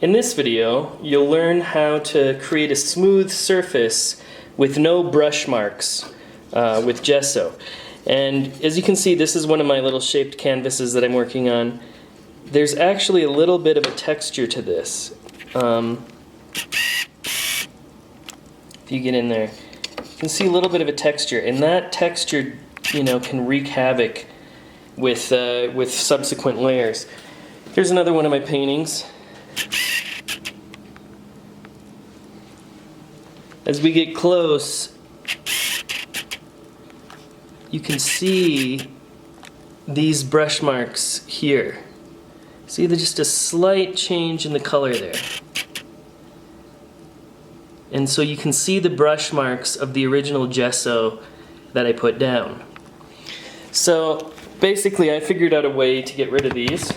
In this video, you'll learn how to create a smooth surface with no brush marks with gesso. And as you can see, this is one of my little shaped canvases that I'm working on. There's actually a little bit of a texture to this. If you get in there, you can see a little bit of a texture, and that texture, can wreak havoc with subsequent layers. Here's another one of my paintings. As we get close, you can see these brush marks here. See, there's just a slight change in the color there. And so you can see the brush marks of the original gesso that I put down. So basically I figured out a way to get rid of these.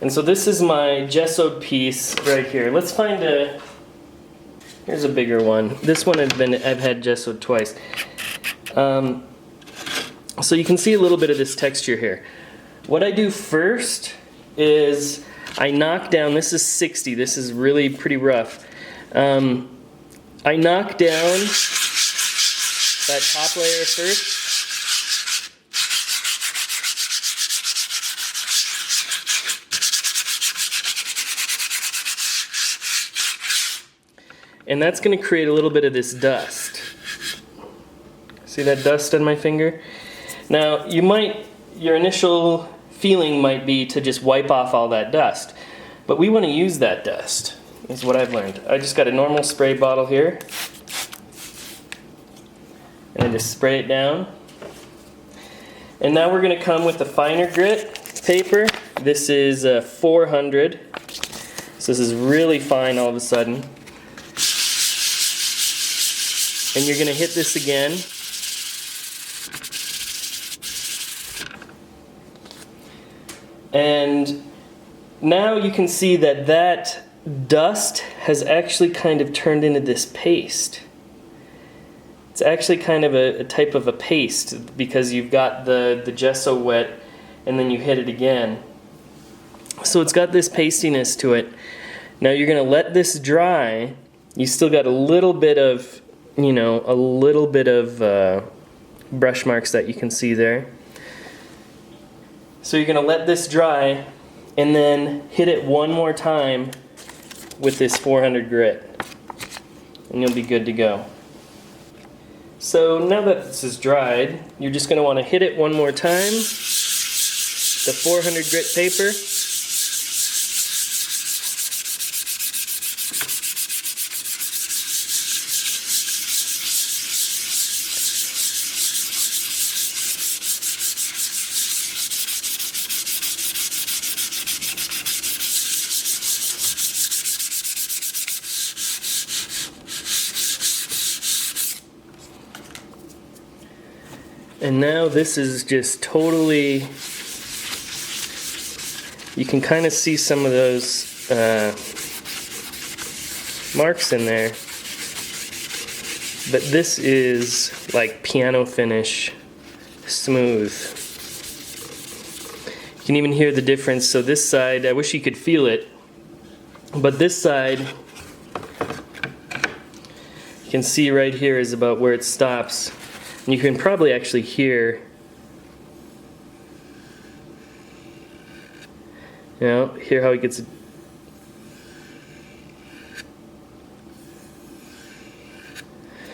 And so this is my gessoed piece right here. Let's find here's a bigger one. This one I've had gessoed twice. So you can see a little bit of this texture here. What I do first is I knock down, this is 60, this is really pretty rough. I knock down that top layer first. And that's going to create a little bit of this dust. See that dust on my finger? Now, your initial feeling might be to just wipe off all that dust. But we want to use that dust, is what I've learned. I just got a normal spray bottle here. And I just spray it down. And now we're going to come with the finer grit paper. This is 400. So this is really fine all of a sudden. And you're going to hit this again. And now you can see that that dust has actually kind of turned into this paste. It's actually kind of a type of a paste because you've got the gesso wet and then you hit it again. So it's got this pastiness to it. Now you're going to let this dry. You still got a little bit of brush marks that you can see there. So you're going to let this dry and then hit it one more time with this 400 grit and you'll be good to go. So now that this is dried, you're just going to want to hit it one more time, the 400 grit paper. And now this is just totally, you can kind of see some of those marks in there, but this is like piano finish, smooth. You can even hear the difference. So this side, I wish you could feel it, but this side, you can see right here is about where it stops. And you can probably actually hear, hear how it gets.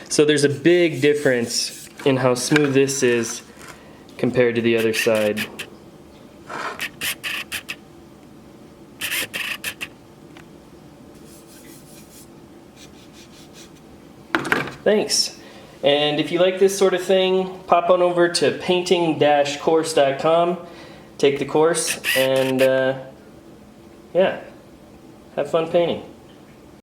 So there's a big difference in how smooth this is compared to the other side. Thanks. And if you like this sort of thing, pop on over to painting-course.com, take the course, and yeah, have fun painting.